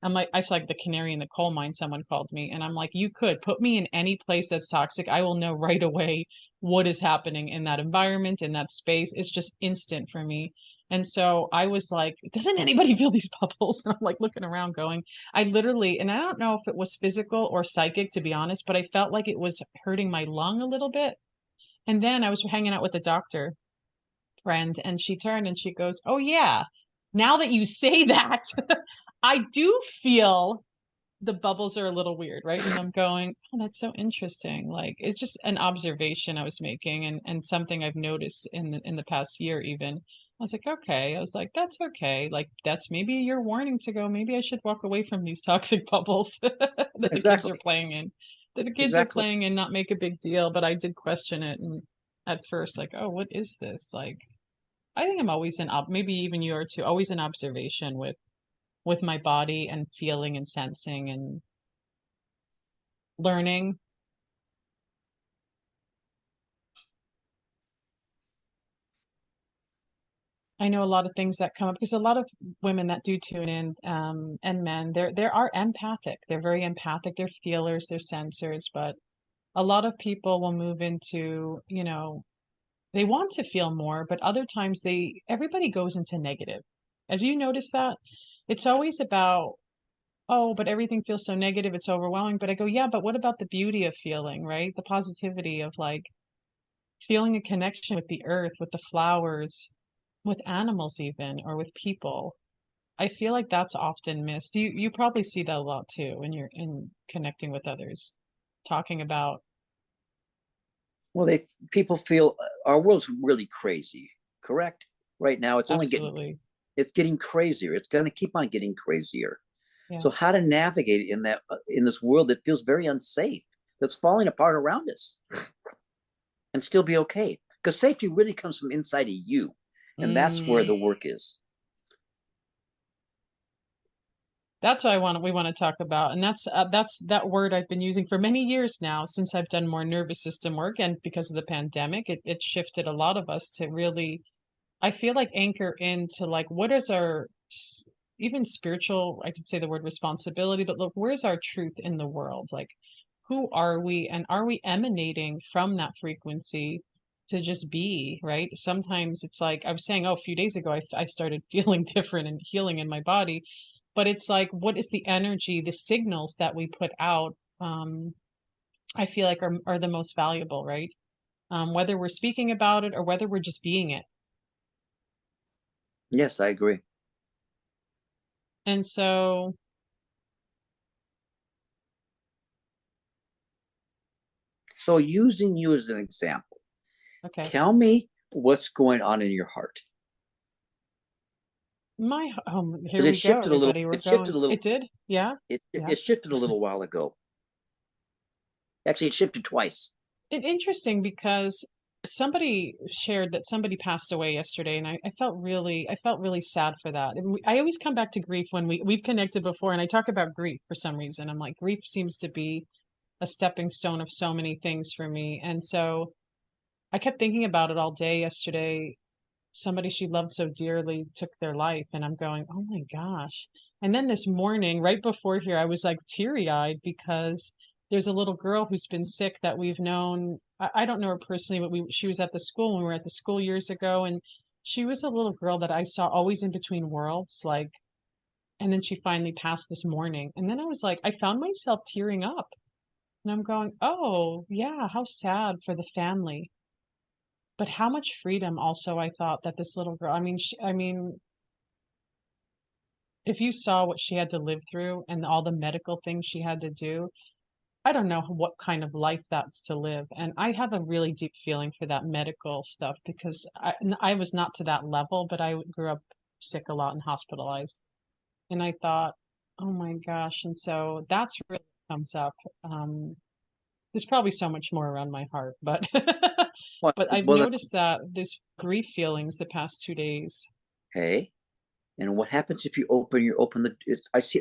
[SPEAKER 1] I'm like, I feel like the canary in the coal mine, someone called me. And I'm like, you could put me in any place that's toxic. I will know right away what is happening in that environment, in that space. It's just instant for me. And so I was like, doesn't anybody feel these bubbles? And I'm like looking around going, I literally, and I don't know if it was physical or psychic, to be honest, but I felt like it was hurting my lung a little bit. And then I was hanging out with a doctor friend and she turned and she goes, oh, yeah, now that you say that, I do feel the bubbles are a little weird, right? And I'm going, oh, that's so interesting. Like it's just an observation I was making and something I've noticed in the past year even. I was like, okay. I was like, that's okay. Like that's maybe your warning to go, maybe I should walk away from these toxic bubbles that the kids are
[SPEAKER 2] Exactly.
[SPEAKER 1] playing in. That the kids are
[SPEAKER 2] Exactly.
[SPEAKER 1] playing in, not make a big deal, but I did question it and at first like, oh, what is this? Like I think I'm always maybe even you are too, always in observation with my body and feeling and sensing and learning. I know a lot of things that come up because a lot of women that do tune in, and men, there are empathic. They're very empathic. They're feelers. They're sensors. But a lot of people will move into, they want to feel more, but other times everybody goes into negative. Have you noticed that? It's always about, oh, but everything feels so negative. It's overwhelming. But I go, yeah, but what about the beauty of feeling, right? The positivity of like feeling a connection with the earth, with the flowers, with animals even, or with people. I feel like that's often missed. You probably see that a lot too when you're in connecting with others, talking about
[SPEAKER 2] Well, people feel our world's really crazy, correct? Right now,
[SPEAKER 1] absolutely.
[SPEAKER 2] it's getting crazier. It's going to keep on getting crazier.
[SPEAKER 1] Yeah.
[SPEAKER 2] So how to navigate in this world that feels very unsafe, that's falling apart around us, and still be okay? Because safety really comes from inside of you, and that's where
[SPEAKER 1] Mm,
[SPEAKER 2] the work is.
[SPEAKER 1] that's what we want to talk about, and that's that word I've been using for many years now since I've done more nervous system work, and because of the pandemic, it shifted a lot of us to really I feel like anchor into like what is our even spiritual, I could say the word responsibility, but look, where's our truth in the world? Like, who are we and are we emanating from that frequency to just be, right? Sometimes it's like I was saying, oh, a few days ago, I started feeling different and healing in my body, but it's like, what is the energy, the signals that we put out? I feel like are the most valuable, right? Whether we're speaking about it or whether we're just being it.
[SPEAKER 2] Yes, I agree.
[SPEAKER 1] And so
[SPEAKER 2] So using you as an example,
[SPEAKER 1] okay.
[SPEAKER 2] tell me what's going on in your heart.
[SPEAKER 1] Here
[SPEAKER 2] Because
[SPEAKER 1] we go, everybody. We're going. It did? Yeah. Yeah.
[SPEAKER 2] it shifted a little while ago. Actually, it shifted twice.
[SPEAKER 1] Interesting because somebody shared that somebody passed away yesterday, and I felt really sad for that. And I always come back to grief when we've connected before, and I talk about grief for some reason. I'm like, grief seems to be a stepping stone of so many things for me. And so I kept thinking about it all day yesterday. Somebody she loved so dearly took their life, and I'm going, oh my gosh. And then this morning, right before here, I was like teary-eyed because there's a little girl who's been sick that we've known. I don't know her personally, but she was at the school when we were at the school years ago, and she was a little girl that I saw always in between worlds, like, and then she finally passed this morning. And then I was like, I found myself tearing up, and I'm going, oh yeah, how sad for the family. But how much freedom also I thought that this little girl, I mean, if you saw what she had to live through and all the medical things she had to do, I don't know what kind of life that's to live. And I have a really deep feeling for that medical stuff because I was not to that level, but I grew up sick a lot and hospitalized. And I thought, oh my gosh. And so that's really comes up. Um, there's probably so much more around my heart, but
[SPEAKER 2] Well,
[SPEAKER 1] but I've
[SPEAKER 2] well,
[SPEAKER 1] noticed that this grief feelings the past 2 days.
[SPEAKER 2] hey, And what happens if you open the,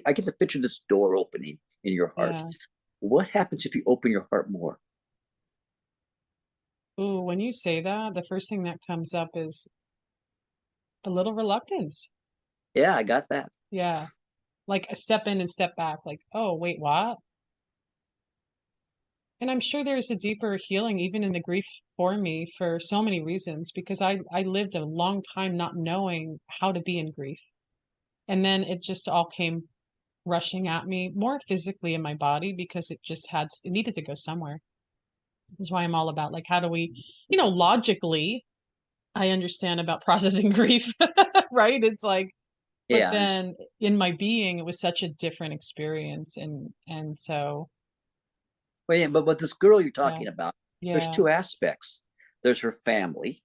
[SPEAKER 2] I get the picture of this door opening in your heart.
[SPEAKER 1] Yeah.
[SPEAKER 2] What happens if you open your heart more?
[SPEAKER 1] Ooh, when you say that, the first thing that comes up is a little reluctance.
[SPEAKER 2] Yeah, I got that.
[SPEAKER 1] Yeah. Like a step in and step back, like, oh, wait, what? And I'm sure there's a deeper healing even in the grief for me for so many reasons because I lived a long time not knowing how to be in grief. And then it just all came rushing at me more physically in my body because it needed to go somewhere. That's why I'm all about like how do we, logically I understand about processing grief, right? It's like, but
[SPEAKER 2] Yeah,
[SPEAKER 1] then in my being it was such a different experience and so
[SPEAKER 2] well, yeah, but this girl you're
[SPEAKER 1] yeah,
[SPEAKER 2] talking about, there's
[SPEAKER 1] yeah,
[SPEAKER 2] two aspects. There's her family,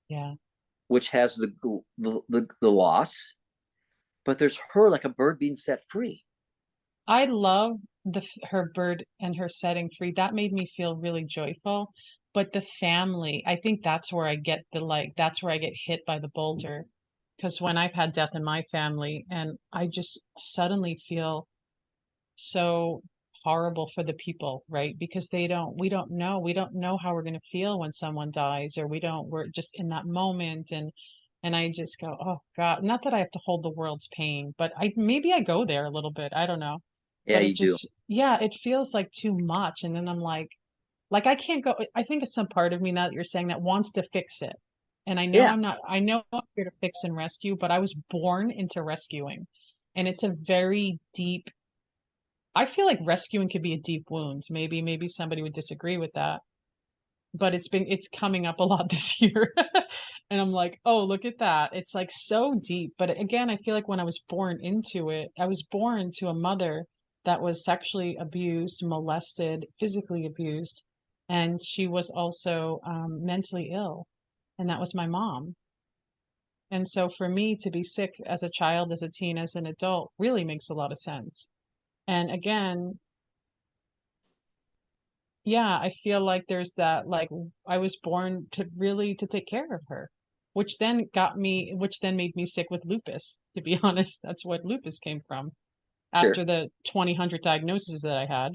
[SPEAKER 1] yeah.
[SPEAKER 2] which has the loss, but there's her like a bird being set free.
[SPEAKER 1] I love her bird and her setting free. That made me feel really joyful. But the family, I think that's where I get that's where I get hit by the boulder. Because when I've had death in my family and I just suddenly feel so horrible for the people, right? Because we don't know how we're going to feel when someone dies or we're just in that moment and I just go, oh God, not that I have to hold the world's pain, but maybe I go there a little bit. I don't know.
[SPEAKER 2] Yeah,
[SPEAKER 1] But it
[SPEAKER 2] you do.
[SPEAKER 1] just, yeah, it feels like too much. And then I'm like I can't go. I think it's some part of me now that you're saying that wants to fix it. And
[SPEAKER 2] Yeah,
[SPEAKER 1] I know I'm here to fix and rescue, but I was born into rescuing. And it's a very deep I feel like rescuing could be a deep wound. Maybe somebody would disagree with that, but it's coming up a lot this year. And I'm like, "Oh, look at that." It's like so deep. But again, I feel like when I was born into it, I was born to a mother that was sexually abused, molested, physically abused, and she was also mentally ill, and that was my mom. And so for me to be sick as a child, as a teen, as an adult really makes a lot of sense. And again, yeah, I feel like there's that like I was born to really to take care of her, which then made me sick with lupus, to be honest. That's what lupus came from
[SPEAKER 2] sure.
[SPEAKER 1] after the 2000 diagnoses that I had.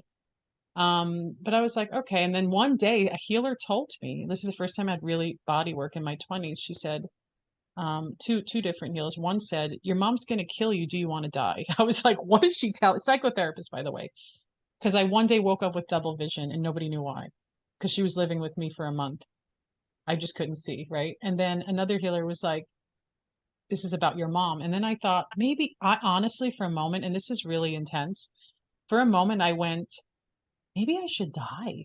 [SPEAKER 1] But I was like, okay. And then one day a healer told me, this is the first time I had really body work in my 20s. She said, two different healers. One said, your mom's gonna kill you. Do you want to die? I was like, what is she telling? Psychotherapist, by the way, because I one day woke up with double vision and nobody knew why because she was living with me for a month. I just couldn't see, right? And then another healer was like, this is about your mom. And then I thought, maybe I honestly, for a moment, and this is really intense, for a moment, I went, maybe I should die.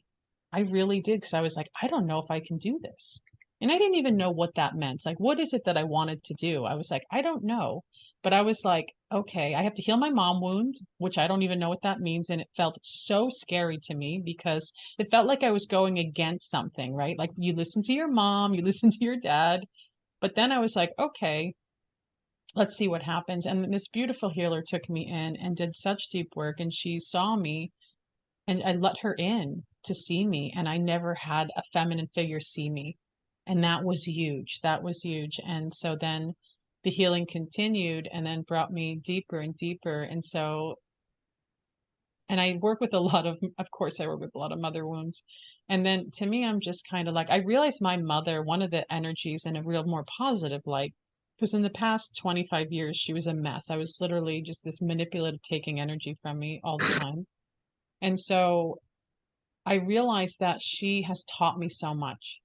[SPEAKER 1] I really did because I was like, I don't know if I can do this. And I didn't even know what that meant. Like, what is it that I wanted to do? I was like, I don't know. But I was like, okay, I have to heal my mom wound, which I don't even know what that means. And it felt so scary to me because it felt like I was going against something, right? Like you listen to your mom, you listen to your dad. But then I was like, okay, let's see what happens. And this beautiful healer took me in and did such deep work. And she saw me and I let her in to see me. And I never had a feminine figure see me. And that was huge. That was huge. And so then the healing continued and then brought me deeper and deeper. And so, and I work with of course, I work with a lot of mother wounds. And then to me, I'm just kind of like, I realized my mother, one of the energies in a real more positive light, because in the past 25 years, she was a mess. I was literally just this manipulative taking energy from me all the time. And so I realized that she has taught me so much.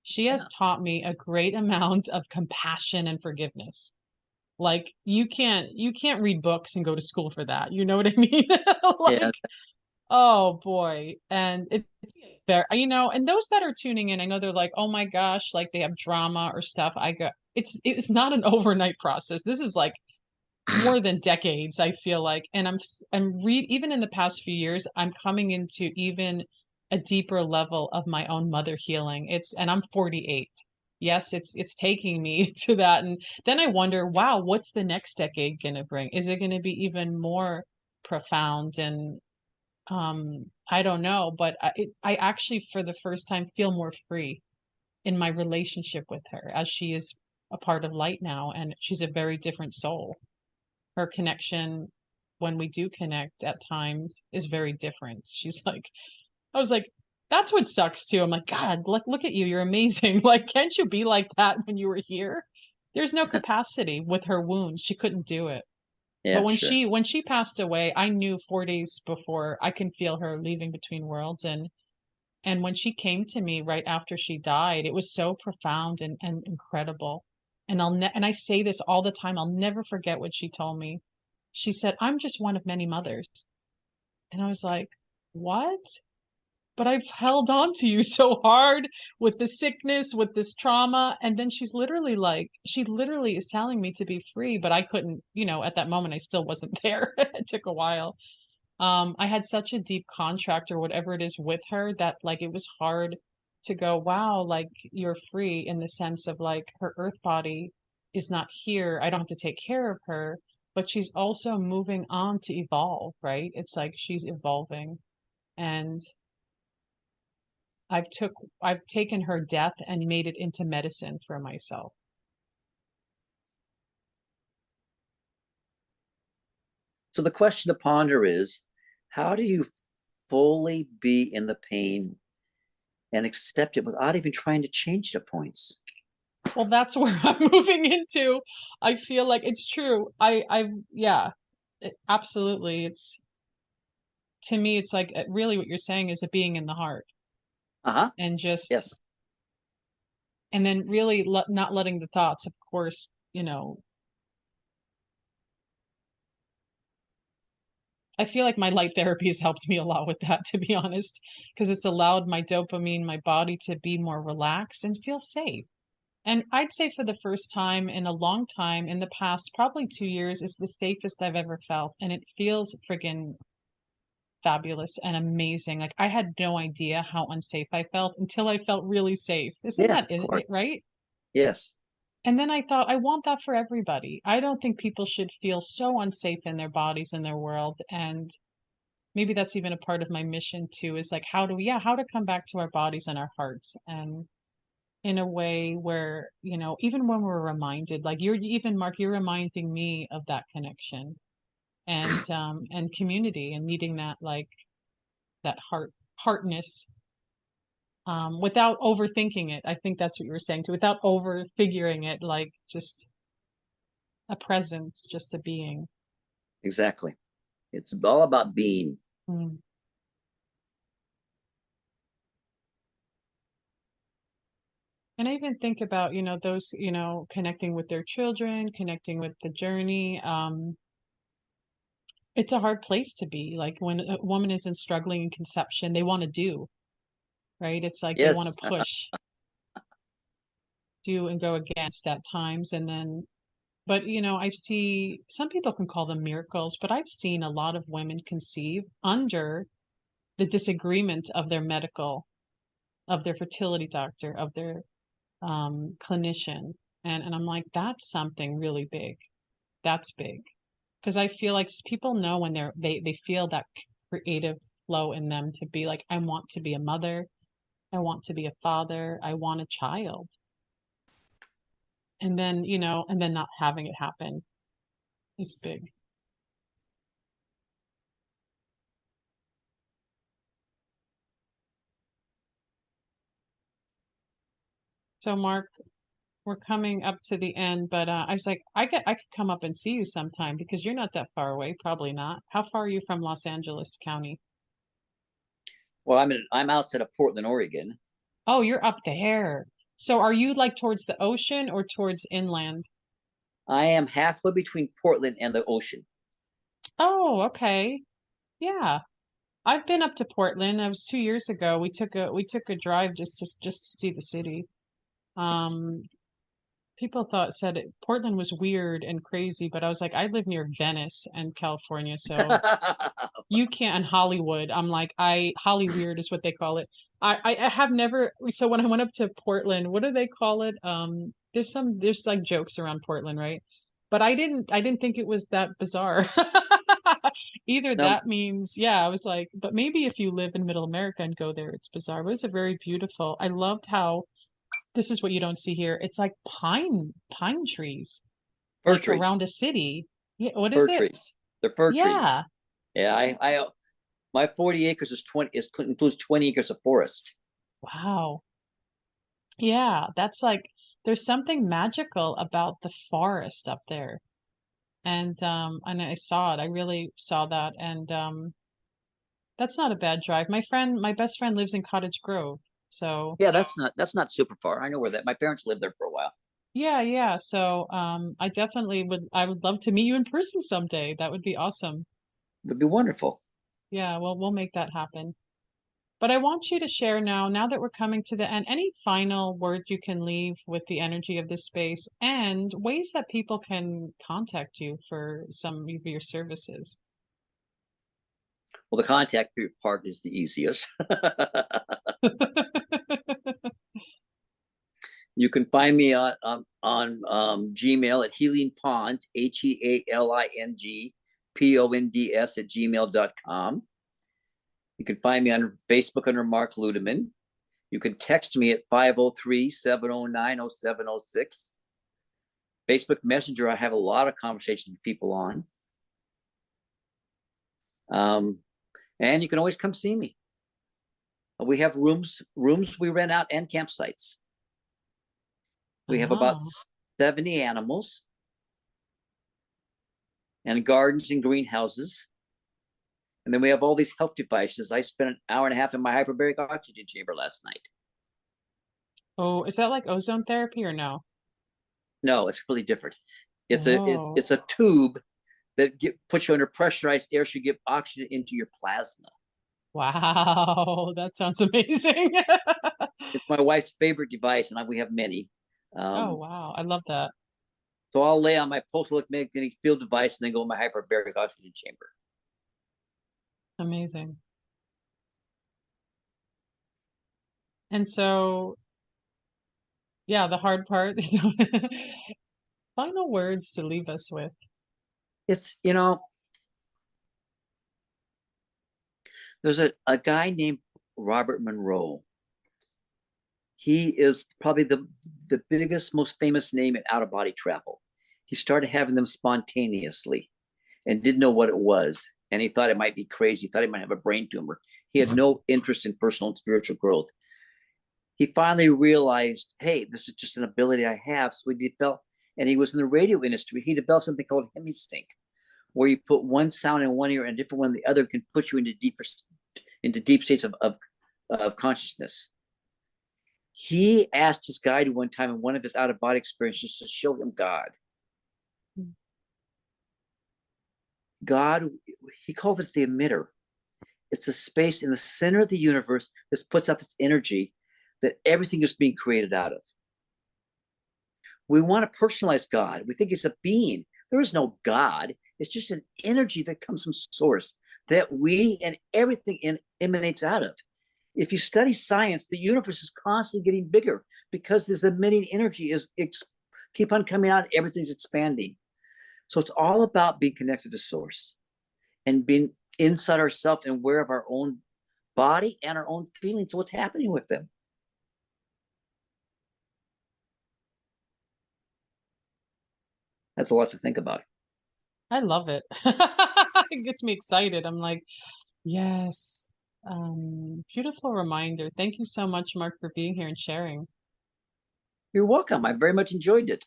[SPEAKER 1] She has
[SPEAKER 2] Yeah,
[SPEAKER 1] taught me a great amount of compassion and forgiveness. Like you can't read books and go to school for that. You know what I mean?
[SPEAKER 2] yeah,
[SPEAKER 1] Like, oh boy. And it's there, and those that are tuning in, I know they're like, oh my gosh, like they have drama or stuff. It's not an overnight process. This is like more than decades, I feel like. And even in the past few years, I'm coming into even a deeper level of my own mother healing. And I'm 48. Yes, it's taking me to that. And then I wonder, wow, what's the next decade going to bring? Is it going to be even more profound? And I don't know, but I actually, for the first time, feel more free in my relationship with her as she is a part of light now, and she's a very different soul. Her connection, when we do connect at times, is very different. She's like, I was like, that's what sucks too. I'm like, God, look at you. You're amazing. Like, can't you be like that when you were here? There's no capacity with her wounds. She couldn't do it. But
[SPEAKER 2] Yeah, sure.
[SPEAKER 1] when she passed away, I knew 4 days before I can feel her leaving between worlds. And when she came to me right after she died, it was so profound and incredible. And and I say this all the time. I'll never forget what she told me. She said, "I'm just one of many mothers." And I was like, "What?" But I've held on to you so hard with the sickness, with this trauma. And then she's literally like, she literally is telling me to be free, but I couldn't, at that moment, I still wasn't there. It took a while. I had such a deep contract or whatever it is with her that like it was hard to go, wow, like you're free in the sense of like her earth body is not here. I don't have to take care of her, but she's also moving on to evolve, right? It's like she's evolving. And I've taken her death and made it into medicine for myself.
[SPEAKER 2] So the question to ponder is, how do you fully be in the pain and accept it without even trying to change the points?
[SPEAKER 1] Well, that's where I'm moving into. I feel like it's true. Yeah, absolutely. It's to me, it's like really what you're saying is a being in the heart
[SPEAKER 2] Uh-huh.
[SPEAKER 1] and just,
[SPEAKER 2] Yes.
[SPEAKER 1] and then really not letting the thoughts, of course, I feel like my light therapy has helped me a lot with that, to be honest, because it's allowed my dopamine, my body to be more relaxed and feel safe. And I'd say for the first time in a long time in the past, probably 2 years, is the safest I've ever felt. And it feels friggin' fabulous and amazing. Like I had no idea how unsafe I felt until I felt really safe. Isn't
[SPEAKER 2] Yeah,
[SPEAKER 1] that
[SPEAKER 2] of course.
[SPEAKER 1] it, right?
[SPEAKER 2] Yes.
[SPEAKER 1] And then I thought, I want that for everybody. I don't think people should feel so unsafe in their bodies and their world. And maybe that's even a part of my mission too, is like how to come back to our bodies and our hearts. And in a way where, even when we're reminded, like Mark, you're reminding me of that connection and community and needing that, like that heartness, without overthinking it. I think that's what you were saying too, without over figuring it, like just a presence, just a being.
[SPEAKER 2] Exactly. It's all about being.
[SPEAKER 1] Mm. And I even think about, those, connecting with their children, connecting with the journey. It's a hard place to be. Like when a woman isn't struggling in conception, they want to do, right? It's like they want
[SPEAKER 2] Yes.
[SPEAKER 1] to push, do and go against at times. And then, but I see some people can call them miracles, but I've seen a lot of women conceive under the disagreement of their of their fertility doctor, of their clinician. And I'm like, that's something really big. That's big. Because I feel like people know when they feel that creative flow in them to be like, I want to be a mother, I want to be a father, I want a child. And then not having it happen is big. So Mark, we're coming up to the end, but I was like, I could come up and see you sometime because you're not that far away, probably not. How far are you from Los Angeles County?
[SPEAKER 2] Well, I'm outside of Portland, Oregon.
[SPEAKER 1] Oh, you're up there. So are you like towards the ocean or towards inland?
[SPEAKER 2] I am halfway between Portland and the ocean.
[SPEAKER 1] Oh, okay. Yeah. I've been up to Portland. I was 2 years ago. We took a drive just to see the city. Um, People said Portland was weird and crazy, but I was like, I live near Venice and California, so you can't, and Hollywood. I'm like, Holly weird is what they call it. I have never, so when I went up to Portland, what do they call it? There's like jokes around Portland, right? But I didn't think it was that bizarre. Either
[SPEAKER 2] No,
[SPEAKER 1] that means, yeah, I was like, but maybe if you live in Middle America and go there, it's bizarre. But it was a very beautiful. I loved how this is what you don't see here. It's like pine trees,
[SPEAKER 2] Fir
[SPEAKER 1] like
[SPEAKER 2] trees,
[SPEAKER 1] around a city. Yeah, what is
[SPEAKER 2] fir
[SPEAKER 1] it?
[SPEAKER 2] trees. They're fir trees.
[SPEAKER 1] Yeah.
[SPEAKER 2] Yeah, my 40 acres is 20 is includes 20 acres of forest.
[SPEAKER 1] Wow. Yeah, that's like there's something magical about the forest up there. And I saw it. I really saw that. And that's not a bad drive. My best friend lives in Cottage Grove. So
[SPEAKER 2] Yeah, that's not super far. I know where that. My parents lived there for a while.
[SPEAKER 1] yeah, yeah. So I would love to meet you in person someday. That would be awesome.
[SPEAKER 2] Would be wonderful.
[SPEAKER 1] Yeah, well, we'll make that happen. But I want you to share now that we're coming to the end, any final words you can leave with the energy of this space and ways that people can contact you for some of your services.
[SPEAKER 2] Well, the contact part is the easiest. You can find me on Gmail at healingponds, HEALINGPONDS at gmail.com. You can find me on Facebook under Mark Ludeman. You can text me at 503-709-0706. Facebook Messenger, I have a lot of conversations with people on. And you can always come see me. We have rooms we rent out and campsites. We have about
[SPEAKER 1] Oh,
[SPEAKER 2] 70 animals and gardens and greenhouses. And then we have all these health devices. I spent an hour and a half in my hyperbaric oxygen chamber last night.
[SPEAKER 1] oh, is that like ozone therapy or no?
[SPEAKER 2] No, it's really different.
[SPEAKER 1] Oh,
[SPEAKER 2] It's a tube that puts you under pressurized air so you get oxygen into your plasma.
[SPEAKER 1] wow, that sounds amazing.
[SPEAKER 2] It's my wife's favorite device, and we have many.
[SPEAKER 1] Oh,
[SPEAKER 2] Um,
[SPEAKER 1] wow, I love that.
[SPEAKER 2] so I'll lay on my pulse electromagnetic field device and then go in my hyperbaric oxygen chamber.
[SPEAKER 1] Amazing. And so, yeah, the hard part, final words to leave us with.
[SPEAKER 2] It's, there's a guy named Robert Monroe. He is probably the biggest, most famous name in out of body travel. He started having them spontaneously and didn't know what it was. And he thought it might be crazy. He thought he might have a brain tumor. He had no interest in personal and spiritual growth. He finally realized, hey, this is just an ability I have. So he developed, and he was in the radio industry. He developed something called hemisync, where you put one sound in one ear and a different one in the other can put you into deep states of consciousness. He asked his guide one time in one of his out of body experiences to show him God. God, he called it the emitter. It's a space in the center of the universe that puts out this energy that everything is being created out of. We want to personalize God. We think it's a being. There is no God. It's just an energy that comes from source that we and everything emanates out of. If you study science, the universe is constantly getting bigger because this emitting energy is keep on coming out. Everything's expanding. So it's all about being connected to source and being inside ourselves and aware of our own body and our own feelings. So what's happening with them? That's a lot to think about.
[SPEAKER 1] I love it. It gets me excited. I'm like, yes. Beautiful reminder. Thank you so much, Mark, for being here and sharing.
[SPEAKER 2] You're welcome. I very much enjoyed it.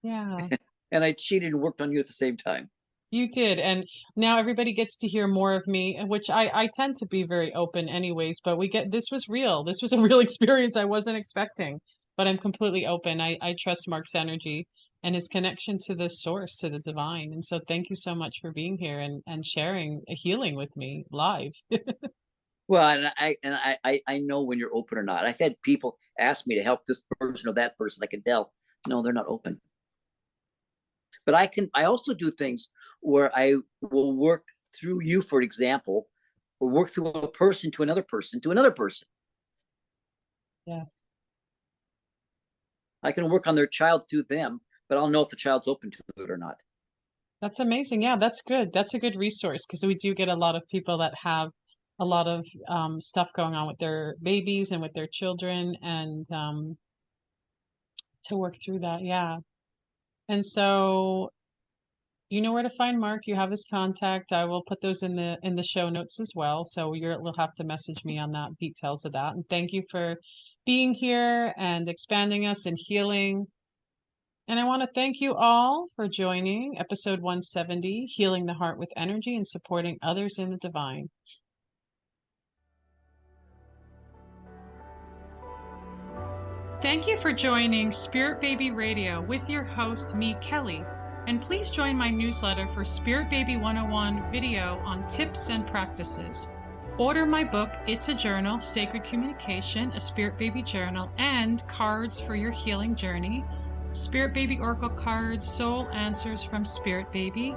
[SPEAKER 1] Yeah,
[SPEAKER 2] And I cheated and worked on you at the same time.
[SPEAKER 1] you did. And now everybody gets to hear more of me, which I tend to be very open anyways, but this was real. This was a real experience I wasn't expecting, but I'm completely open. I trust Mark's energy and his connection to the source, to the divine. And so thank you so much for being here and sharing a healing with me live.
[SPEAKER 2] Well, and I know when you're open or not. I've had people ask me to help this person or that person. I can tell, no, they're not open. But I also do things where I will work through you, for example, or work through a person to another person to another person.
[SPEAKER 1] Yes.
[SPEAKER 2] I can work on their child through them, but I'll know if the child's open to it or not.
[SPEAKER 1] That's amazing. Yeah, that's good. That's a good resource because we do get a lot of people that have a lot of stuff going on with their babies and with their children. And to work through that. Yeah. And so you know where to find Mark. You have his contact. I will put those in the show notes as well. So you'll have to message me on that details of that. And thank you for being here and expanding us and healing. And I want to thank you all for joining episode 170, Healing the Heart with Energy and Supporting Others in the Divine. Thank you for joining Spirit Baby Radio with your host, me, Kelly. And please join my newsletter for Spirit Baby 101 video on tips and practices. Order my book, It's a Journal, Sacred Communication, a Spirit Baby Journal, and cards for your healing journey. Spirit Baby Oracle cards, Soul Answers from Spirit Baby.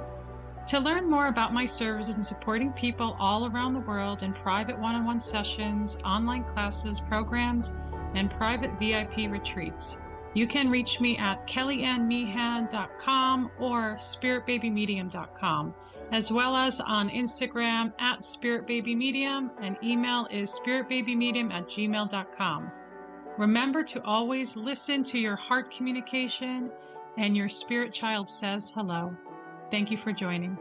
[SPEAKER 1] To learn more about my services and supporting people all around the world in private one-on-one sessions, online classes, programs, and private VIP retreats, you can reach me at kellyanmeehan.com or spiritbabymedium.com, as well as on Instagram at spiritbabymedium, and email is spiritbabymedium@gmail.com. Remember to always listen to your heart communication, and your spirit child says hello. Thank you for joining.